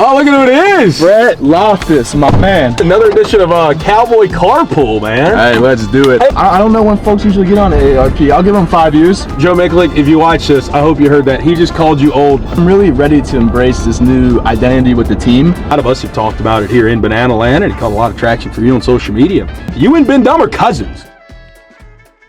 Oh, look at who it is! Brett Loftus, my man. Another edition of Cowboy Carpool, man. Hey, let's do it. I don't know when folks usually get on AARP. I'll give them 5 years. Joe Mikalik, if you watch this, I hope you heard that. He just called you old. I'm really ready to embrace this new identity with the team. A lot of us have talked about it here in Banana Land, and it caught a lot of traction for you on social media. You and Ben Dumb are cousins.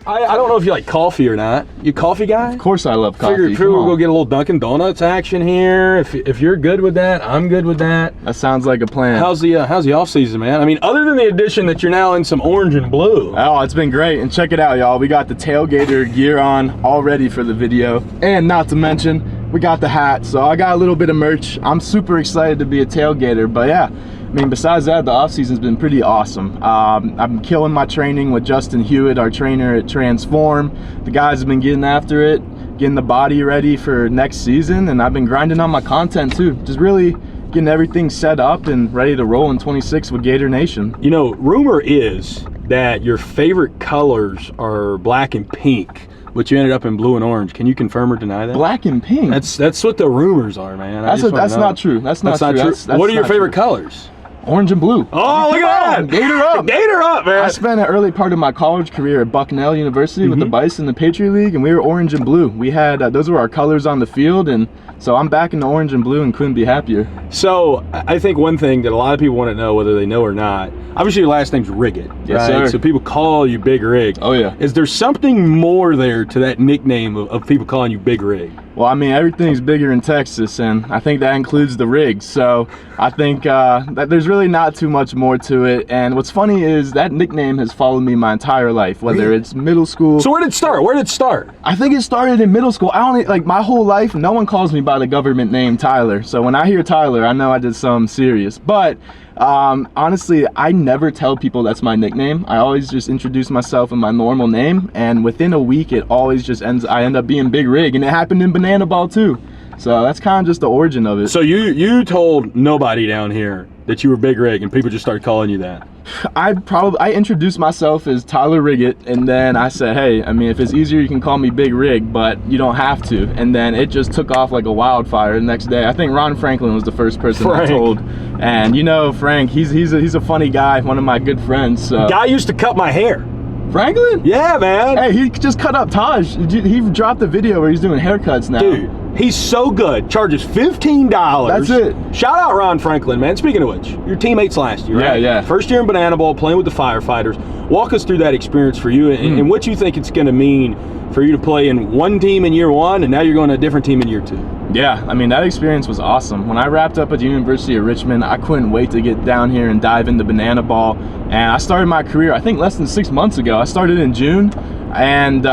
I don't know if you like coffee or not. You a coffee guy? Of course I love coffee. Figured we'll go get a little Dunkin' Donuts action here. If you're good with that, I'm good with that. That sounds like a plan. How's the off season, man? I mean, other than the addition that you're now in some orange and blue. Oh, it's been great. And check it out, y'all. We got the Tailgater gear on all ready for the video. And not to mention, we got the hat. So I got a little bit of merch. I'm super excited to be a Tailgater. But yeah, I mean, besides that, the off-season's been pretty awesome. I'm killing my training with Justin Hewitt, our trainer at Transform. The guys have been getting after it, getting the body ready for next season, and I've been grinding on my content too. Just really getting everything set up and ready to roll in 26 with Gator Nation. You know, rumor is that your favorite colors are black and pink, but you ended up in blue and orange. Can you confirm or deny that? Black and pink? That's what the rumors are, man. That's not true. That's not true. What are your favorite colors? Orange and blue. Oh, look at that! Gator up! Gator up, man! I spent an early part of my college career at Bucknell University with the Bice in the Patriot League, and we were orange and blue. We had, those were our colors on the field, and so I'm back in the orange and blue and couldn't be happier. So, I think one thing that a lot of people want to know, whether they know or not, obviously your last name's Rigot, yes, right? Sir. So people call you Big Rig. Oh, yeah. Is there something more there to that nickname of people calling you Big Rig? Well, I mean, everything's bigger in Texas, and I think that includes the rigs. So I think that there's really not too much more to it. And what's funny is that nickname has followed me my entire life, whether it's middle school. So where did it start? Where did it start? I think it started in middle school. I only, like, my whole life, no one calls me by the government name Tyler. So when I hear Tyler, I know I did something serious. But honestly, I never tell people that's my nickname. I always just introduce myself in my normal name, and within a week it always just I end up being Big Rig, and it happened in Banana Ball too. So that's kind of just the origin of it. So you told nobody down here that you were Big Rig, and people just started calling you that? I introduced myself as Tyler Rigot, and then I said, hey, I mean, if it's easier, you can call me Big Rig, but you don't have to. And then it just took off like a wildfire the next day. I think Ron Franklin was the first person I told. And you know, Frank, he's a funny guy, one of my good friends. So. Guy used to cut my hair. Franklin? Yeah, man. Hey, he just cut up Taj. He dropped the video where he's doing haircuts now. Dude, he's so good. Charges $15. That's it. Shout out Ron Franklin, man. Speaking of which, your teammates last year, right? Yeah, yeah. First year in Banana Ball, playing with the firefighters. Walk us through that experience for you and what you think it's going to mean for you to play in one team in year one, and now you're going to a different team in year two. Yeah, I mean, that experience was awesome. When I wrapped up at the University of Richmond, I couldn't wait to get down here and dive into Banana Ball. And I started my career, I think, less than 6 months ago. I started in June, and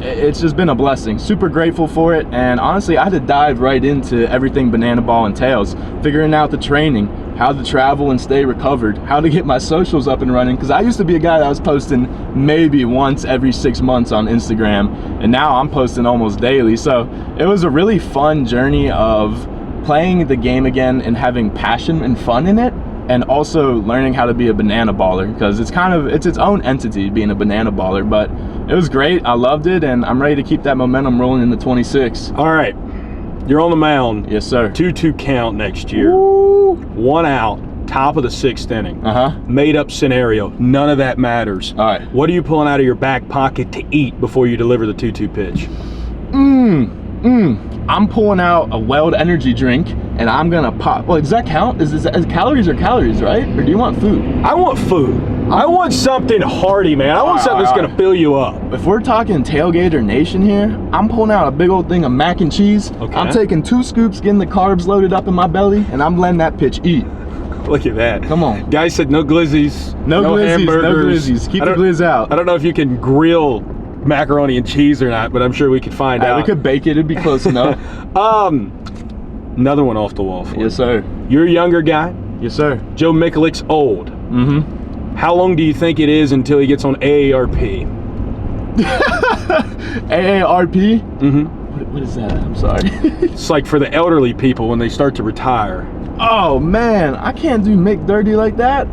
it's just been a blessing. Super grateful for it, and honestly, I had to dive right into everything Banana Ball entails, figuring out the training, how to travel and stay recovered, how to get my socials up and running, because I used to be a guy that was posting maybe once every 6 months on Instagram, and now I'm posting almost daily. So it was a really fun journey of playing the game again and having passion and fun in it, and also learning how to be a banana baller, because it's its own entity being a banana baller. But it was great. I loved it, and I'm ready to keep that momentum rolling into 26. All right, you're on the mound. Yes, sir. 2-2 count next year. Woo. 1 out, top of the 6th inning. Made up scenario. None of that matters. All right. What are you pulling out of your back pocket to eat before you deliver the 2-2 pitch? I'm pulling out a Weld energy drink, and I'm gonna pop. Well, does that count? Is calories or calories, right? Or do you want food? I want food. I want something hearty, man. I want something that's gonna fill you up. If we're talking Tailgater Nation here, I'm pulling out a big old thing of mac and cheese. Okay. I'm taking 2 scoops, getting the carbs loaded up in my belly, and I'm letting that pitch eat. Look at that. Come on. Guy said no glizzies, no hamburgers. No glizzies. Keep the glizz out. I don't know if you can grill macaroni and cheese or not, but I'm sure we could find out. We could bake it. It'd be close enough. Another one off the wall for you. Yes, sir. You're a younger guy. Yes, sir. Joe Mikalik's old. How long do you think it is until he gets on AARP? AARP? What is that? I'm sorry. It's like for the elderly people when they start to retire. Oh man, I can't do Mick dirty like that.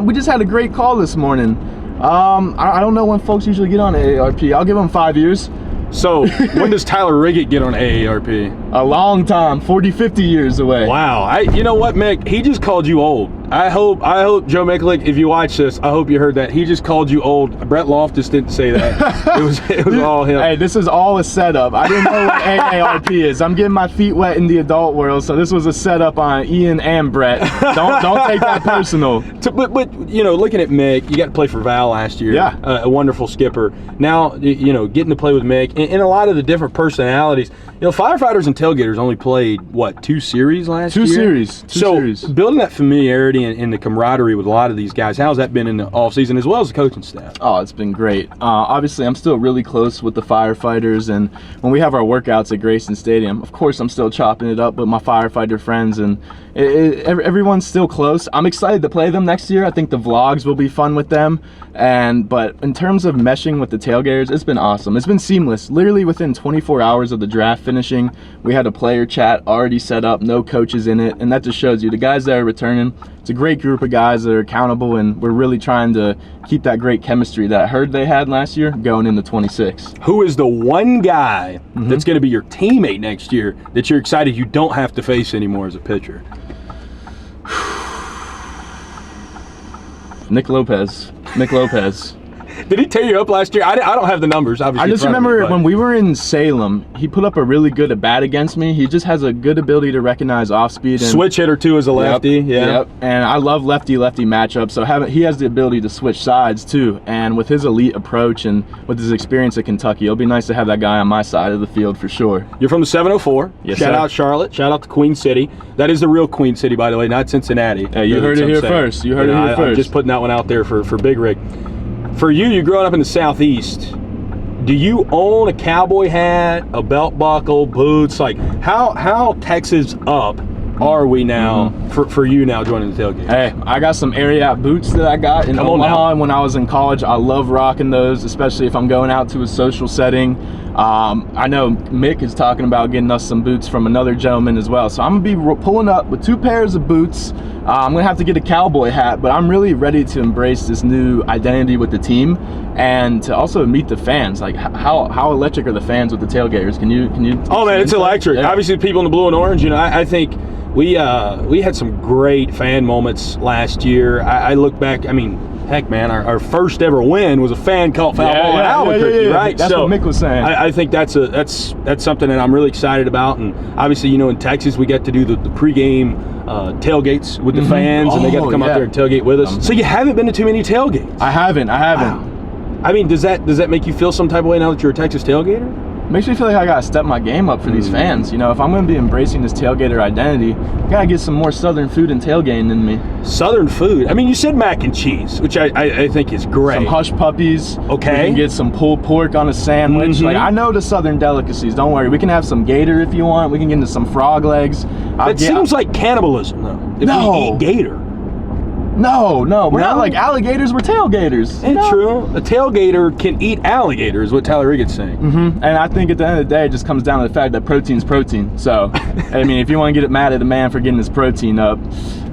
We just had a great call this morning. I don't know when folks usually get on AARP. I'll give them 5 years. So when does Tyler Rigot get on AARP? A long time, 40, 50 years away. Wow. You know what, Mick? He just called you old. I hope Joe Miklik, if you watch this, I hope you heard that. He just called you old. Brett Loftus didn't say that. It was all him. Hey, this is all a setup. I didn't know what AARP is. I'm getting my feet wet in the adult world, so this was a setup on Ian and Brett. Don't take that personal. But you know, looking at Mick, you got to play for Val last year. Yeah. A wonderful skipper. Now, you know, getting to play with Mick and a lot of the different personalities. You know, firefighters and tailgaters only played, what, 2 series last year? 2 series. Two series. Building that familiarity and the camaraderie with a lot of these guys, how's that been in the offseason as well as the coaching staff? Oh, it's been great. Obviously, I'm still really close with the firefighters, and when we have our workouts at Grayson Stadium, of course, I'm still chopping it up with my firefighter friends, and everyone's still close. I'm excited to play them next year. I think the vlogs will be fun with them, but in terms of meshing with the tailgaters, it's been awesome. It's been seamless. Literally within 24 hours of the draft finishing, we had a player chat already set up, no coaches in it, and that just shows you the guys that are returning. It's a great group of guys that are accountable, and we're really trying to keep that great chemistry that I heard they had last year going into 26. Who is the one guy that's going to be your teammate next year that you're excited you don't have to face anymore as a pitcher? Nick Lopez. Did he tear you up last year? I don't have the numbers, obviously. I just remember when we were in Salem, he put up a really good at-bat against me. He just has a good ability to recognize off-speed. And switch hitter, too, as a lefty. Yep. And I love lefty-lefty matchups, so he has the ability to switch sides, too. And with his elite approach and with his experience at Kentucky, it'll be nice to have that guy on my side of the field for sure. You're from the 704. Yes, Shout sir. out Charlotte. Shout out to Queen City. That is the real Queen City, by the way, not Cincinnati. Hey, you heard it here first. You heard it here first. I'm just putting that one out there for Big Rig. For you growing up in the Southeast, do you own a cowboy hat, a belt buckle, boots? Like, how Texas up are we now for you now joining the tailgate? Hey, I got some Ariat boots that I got in Omaha, and when I was in college, I love rocking those, especially if I'm going out to a social setting. I know Mick is talking about getting us some boots from another gentleman as well, so I'm gonna be pulling up with 2 pairs of boots. I'm gonna have to get a cowboy hat, but I'm really ready to embrace this new identity with the team and to also meet the fans. Like, how electric are the fans with the tailgaters? Can you? Oh man, it's electric. Yeah. Obviously, the people in the blue and orange. You know, I think we had some great fan moments last year. I look back. I mean, heck, man, our first ever win was a fan caught foul ball in Albuquerque, right? That's what Mick was saying. I think that's something that I'm really excited about. And obviously, you know, in Texas, we get to do the pregame tailgates with the fans, and they got to come out there and tailgate with us. So you haven't been to too many tailgates. I haven't. Wow. I mean, does that make you feel some type of way now that you're a Texas tailgater? Makes me feel like I gotta step my game up for these fans. You know, if I'm gonna be embracing this tailgater identity, I gotta get some more Southern food and tailgating in me. Southern food? I mean, you said mac and cheese, which I think is great. Some hush puppies. Okay. We can get some pulled pork on a sandwich. Like, I know the Southern delicacies. Don't worry. We can have some gator if you want. We can get into some frog legs. That seems like cannibalism, though. If we eat gator. No, we're not like alligators, we're tailgaters. Ain't true. A tailgater can eat alligator is what Tyler Rigot's saying. And I think at the end of the day, it just comes down to the fact that protein's protein. So, I mean, if you want to get mad at a man for getting his protein up,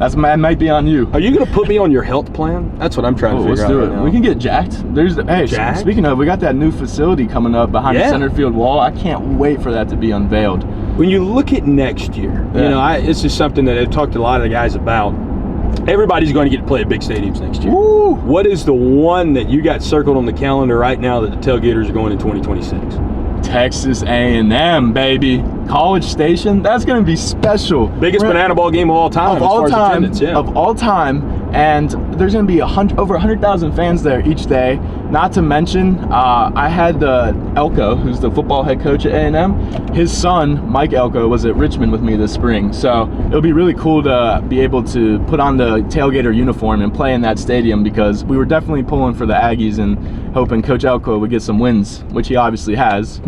that might be on you. Are you going to put me on your health plan? That's what I'm trying to figure out. Let's do it. Right now. We can get jacked. Jacked? Speaking of, we got that new facility coming up behind the center field wall. I can't wait for that to be unveiled. When you look at next year, you know, it's just something that I've talked to a lot of the guys about. Everybody's going to get to play at big stadiums next year. Woo! What is the one that you got circled on the calendar right now that the Tailgaters are going in 2026? Texas A&M, baby. College Station, that's going to be special. Biggest banana ball game of all time. Of all time. And there's going to be over 100,000 fans there each day. Not to mention, I had Elko, who's the football head coach at A&M. His son, Mike Elko, was at Richmond with me this spring. So it'll be really cool to be able to put on the Tailgater uniform and play in that stadium, because we were definitely pulling for the Aggies and hoping Coach Elko would get some wins, which he obviously has.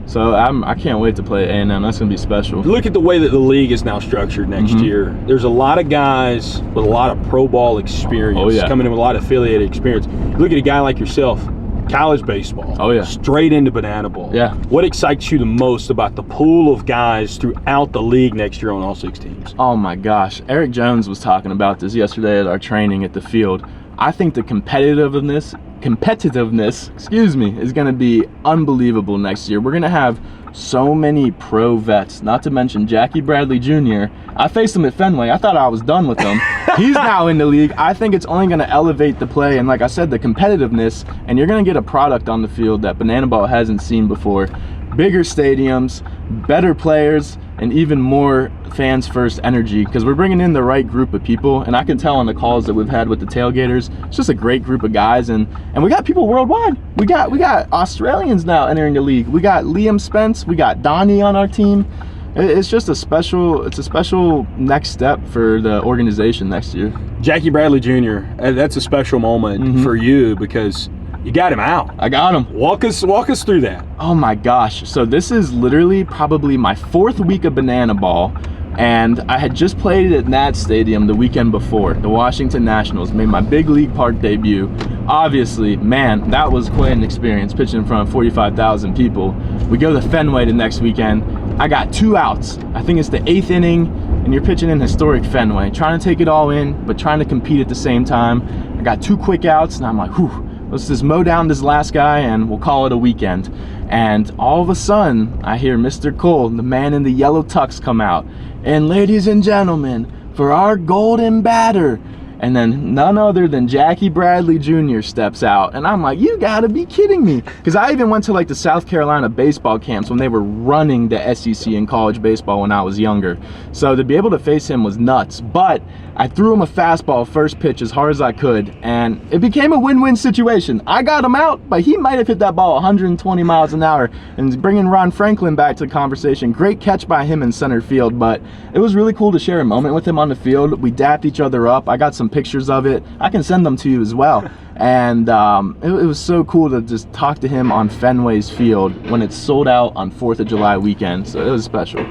So I can't wait to play at A&M. That's going to be special. Look at the way that the league is now structured next year. There's a lot of guys with a lot of pro ball experience coming in with a lot of affiliated experience. Look at a guy like yourself, college baseball. Straight into banana ball. What excites you the most about the pool of guys throughout the league next year on all 6 teams? Oh my gosh. Eric Jones was talking about this yesterday at our training at the field. I think the competitiveness competitiveness, excuse me, is going to be unbelievable next year. We're going to have so many pro vets, not to mention Jackie Bradley Jr. I faced him at Fenway. I thought I was done with him. He's now in the league. I think it's only going to elevate the play, and like I said, the competitiveness, and you're going to get a product on the field that Banana Ball hasn't seen before. Bigger stadiums, better players, and even more fans first energy, because we're bringing in the right group of people, and I can tell on the calls that we've had with the Tailgaters, it's just a great group of guys, and we got people worldwide. We got Australians now entering the league. We got Liam Spence, we got Donnie on our team. It's just a special next step for the organization next year. Jackie Bradley Jr., that's a special moment for you, because you got him out. I got him. Walk us through that. Oh my gosh. So this is literally probably my 4th week of Banana Ball, and I had just played at Nat Stadium the weekend before, the Washington Nationals, made my big league park debut. Obviously, man, that was quite an experience, pitching in front of 45,000 people. We go to Fenway the next weekend. I got 2 outs. I think it's the 8th inning, and you're pitching in historic Fenway, trying to take it all in, but trying to compete at the same time. I got 2 quick outs, and I'm like, whew. Let's just mow down this last guy and we'll call it a weekend. And all of a sudden, I hear Mr. Cole, the man in the yellow tux, come out. And ladies and gentlemen, for our golden batter. And then none other than Jackie Bradley Jr. steps out. And I'm like, you gotta be kidding me. Because I even went to like the South Carolina baseball camps when they were running the SEC in college baseball when I was younger. So to be able to face him was nuts. But I threw him a fastball first pitch as hard as I could, and it became a win-win situation. I got him out, but he might have hit that ball 120 miles an hour. And bringing Ron Franklin back to the conversation, great catch by him in center field, but it was really cool to share a moment with him on the field. We dapped each other up. I got some pictures of it. I can send them to you as well. And it was so cool to just talk to him on Fenway's field when it's sold out on 4th of July weekend. So it was special.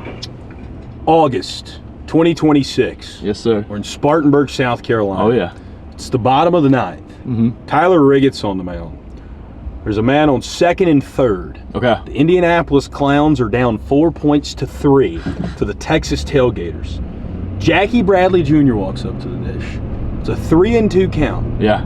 August 2026. Yes, sir. We're in Spartanburg, South Carolina. Oh, yeah. It's the bottom of the 9th. Tyler Rigot's on the mound. There's a man on 2nd and 3rd. Okay. The Indianapolis Clowns are down 4 points to 3 to the Texas Tailgaters. Jackie Bradley Jr. walks up to the dish. It's a 3-2 count. Yeah.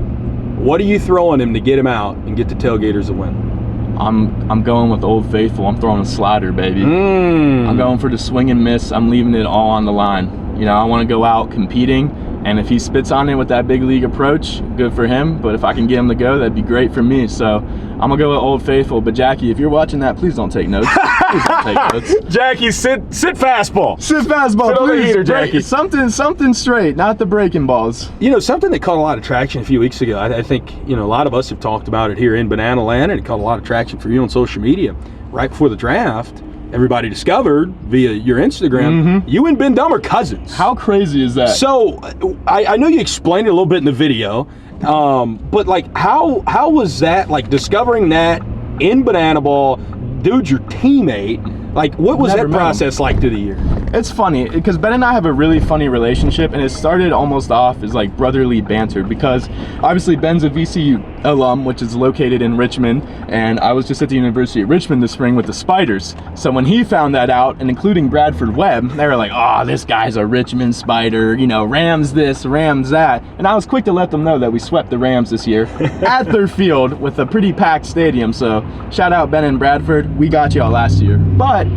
What are you throwing him to get him out and get the Tailgaters a win? I'm going with Old Faithful. I'm throwing a slider, baby. I'm going for the swing and miss. I'm leaving it all on the line. You know, I want to go out competing, and if he spits on it with that big league approach, good for him. But if I can get him to go, that'd be great for me. So I'm gonna go with Old Faithful. But Jackie, if you're watching that, please don't take notes. Please don't take notes. Jackie, sit fastball. Sit fastball, sit please. On the heater, Jackie. Something straight, not the breaking balls. You know, something that caught a lot of traction a few weeks ago. I think, you know, a lot of us have talked about it here in Banana Land, and it caught a lot of traction for you on social media. Right before the draft, everybody discovered via your Instagram, you and Ben Dumb are cousins. How crazy is that? So I know you explained it a little bit in the video, but like how was that, like discovering that in Banana Ball, dude, your teammate, like what was that process like through the year? It's funny because Ben and I have a really funny relationship, and it started almost off as like brotherly banter because obviously Ben's a VCU alum, which is located in Richmond, and I was just at the University of Richmond this spring with the Spiders. So when he found that out, and including Bradford Webb, they were like, oh, this guy's a Richmond Spider, you know, Rams this, Rams that. And I was quick to let them know that we swept the Rams this year at their field with a pretty packed stadium. So shout out Ben and Bradford, we got y'all last year. But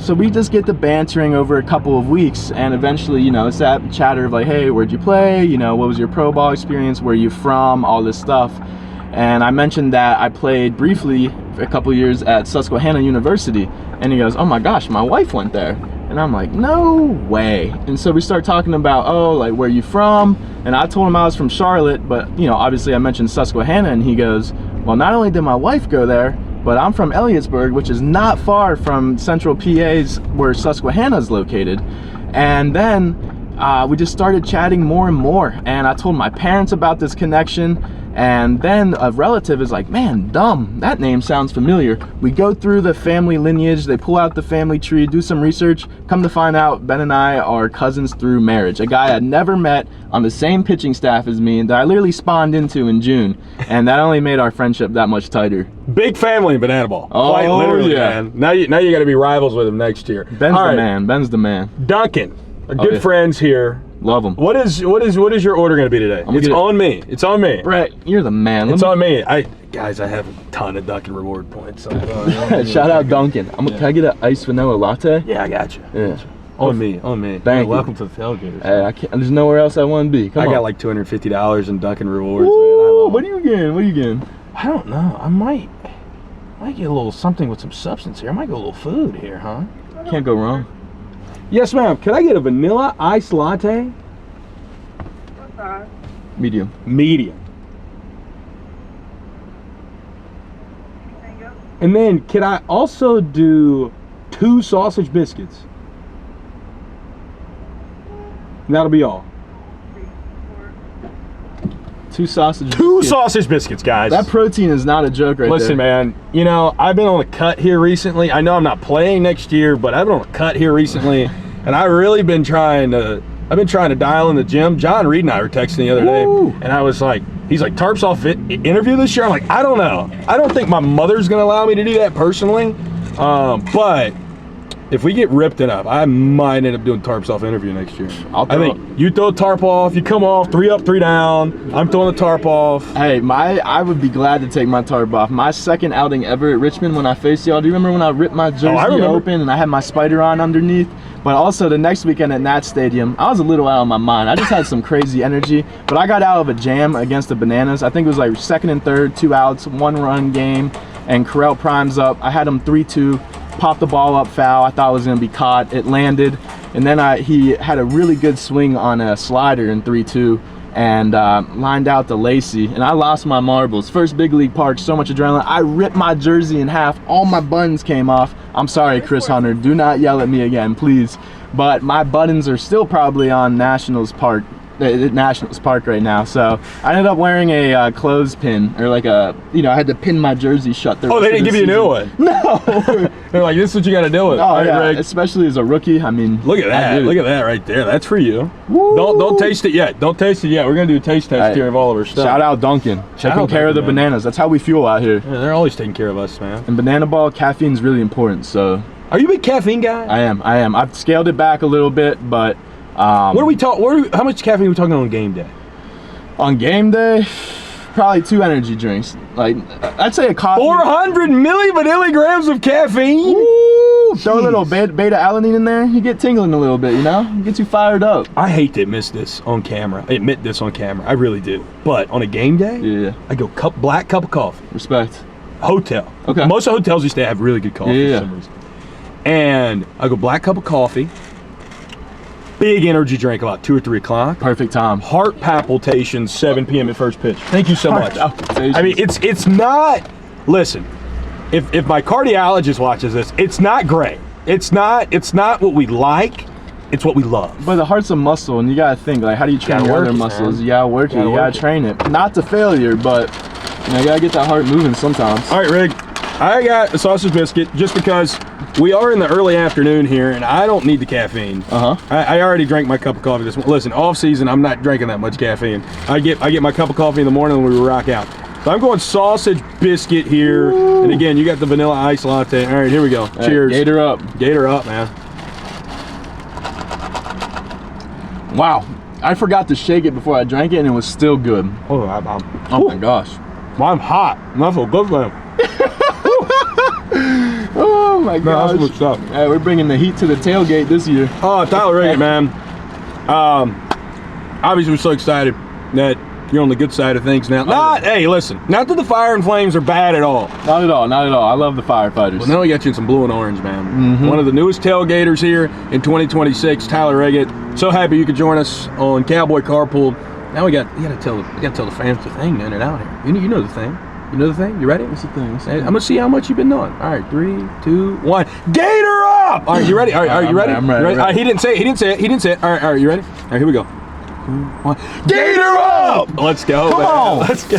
so we just get the bantering over a couple of weeks, and eventually, you know, it's that chatter of like, hey, where'd you play? You know, what was your pro ball experience? Where are you from? All this stuff. And I mentioned that I played briefly for a couple years at Susquehanna University, and he goes, oh my gosh, my wife went there. And I'm like, no way. And so we start talking about, oh, like, where are you from? And I told him I was from Charlotte, but, you know, obviously I mentioned Susquehanna, and he goes, well, not only did my wife go there, but I'm from Elliotsburg, which is not far from Central PA's where Susquehanna is located. And then we just started chatting more and more, and I told my parents about this connection, and then a relative is like, man, Dumb, that name sounds familiar. We go through the family lineage, they pull out the family tree, do some research, come to find out Ben and I are cousins through marriage. A guy I'd never met on the same pitching staff as me, and that I literally spawned into in June, and that only made our friendship that much tighter. Big family in Banana Ball. Oh, quite literally, yeah. man. Now you got to be rivals with him next year. Ben's the man. Ben's the man. Duncan, our good friends here Love them. What is your order going to be today? It's on me. It's on me. Brett, you're the man. It's on me. Guys, I have a ton of Dunkin' reward points. So shout out Dunkin'. Can I get an iced vanilla latte? Yeah, I got you. Yeah. On me. Thank you. Welcome to the Tailgaters. Hey, there's nowhere else I want to be. Come on. I got like $250 in Dunkin' rewards. Ooh, what are you getting? I don't know. I might get a little something with some substance here. I might get a little food here, huh? Can't go wrong. Yes, ma'am. Can I get a vanilla iced latte? What size? Medium. Anything else? And then can I also do 2 sausage biscuits? That'll be all. 2 sausage sausage biscuits, guys. That protein is not a joke right Listen, there. man, you know, I've been on a cut here recently. I know I'm not playing next year, but I've been on a cut here recently, and I've really been trying to dial in the gym. John Reed and I were texting the other day, and I was like, he's like, Tarps off interview this year? I'm like, I don't know. I don't think my mother's going to allow me to do that personally, but if we get ripped enough, I might end up doing Tarps off interview next year. I think you throw a tarp off, you come off, 3 up, 3 down. I'm throwing the tarp off. Hey, I would be glad to take my tarp off. My second outing ever at Richmond when I faced y'all. Do you remember when I ripped my jersey open and I had my spider on underneath? But also the next weekend at Nat Stadium, I was a little out of my mind. I just had some crazy energy, but I got out of a jam against the Bananas. I think it was like 2nd and 3rd, 2 outs, 1 run game, and Correll primes up. I had him 3-2. Popped the ball up foul. I thought it was gonna be caught. It landed, and then he had a really good swing on a slider in 3-2 and lined out to Lacey, and I lost my marbles. First big league park, so much adrenaline. I ripped my jersey in half. All my buttons came off. I'm sorry, Chris Hunter. Do not yell at me again, please. But my buttons are still probably on Nationals Park right now, so I ended up wearing a clothespin, or like I had to pin my jersey shut. Oh, they didn't give you a new one? No. They're like, this is what you got to deal with. Oh, yeah, Rick. Especially as a rookie. I mean, look at that. Look at that right there. That's for you. Woo. Don't taste it yet. Don't taste it yet. We're gonna do a taste test here of all of our stuff. Shout out Dunkin'. Taking care of the Bananas. That's how we fuel out here. Yeah, they're always taking care of us, man. And Banana Ball, caffeine's really important. So. Are you a big caffeine guy? I am. I've scaled it back a little bit, but. How much caffeine are we talking on game day? On game day, probably 2 energy drinks. Like, I'd say a coffee. 400 milligrams of caffeine? Woo! Throw a little beta alanine in there, you get tingling a little bit, you know? It gets you fired up. I hate to admit this on camera. I really do. But on a game day, I go black cup of coffee. Respect. Hotel. Okay. Most of the hotels used to have really good coffee for some reason. And I go black cup of coffee. Big energy drink about 2 or 3 o'clock. Perfect time. Heart palpitations 7 p.m. at first pitch. Thank you so much. I mean, it's not. Listen, if my cardiologist watches this, it's not great. It's not what we like. It's what we love. But the heart's a muscle, and you gotta think, like, how do you train your other muscles? Man. You gotta work it. You gotta train it. Not to failure, but you gotta get that heart moving sometimes. All right, Rig. I got a sausage biscuit just because we are in the early afternoon here, and I don't need the caffeine. I already drank my cup of coffee this morning. Listen, off season, I'm not drinking that much caffeine. I get my cup of coffee in the morning when we rock out. So I'm going sausage biscuit here. Woo. And again, you got the vanilla ice latte. All right, here we go. Cheers. Gator up. Gator up, man. Wow. I forgot to shake it before I drank it, and it was still good. Oh my gosh. Well, I'm hot. I feel good, man. Oh my gosh. That's good stuff. Hey, we're bringing the heat to the tailgate this year. Oh, Tyler Rigot, man. Obviously, we're so excited that you're on the good side of things now. Hey, listen, not that the Fire and Flames are bad at all. Not at all, not at all. I love the firefighters. Well, now we got you in some blue and orange, man. One of the newest tailgaters here in 2026, Tyler Rigot. So happy you could join us on Cowboy Carpool. Now we gotta tell the fans the thing, man, and out here. You know the thing. You know the thing? You ready? What's the thing? I'm gonna see how much you've been doing. All right, 3, 2, 1. Gator up! All right, you ready? All right, are you ready? I'm ready. He didn't say it. All right, you ready? All right, here we go. 2, 1. Gator up! Let's go. Come on. Let's go.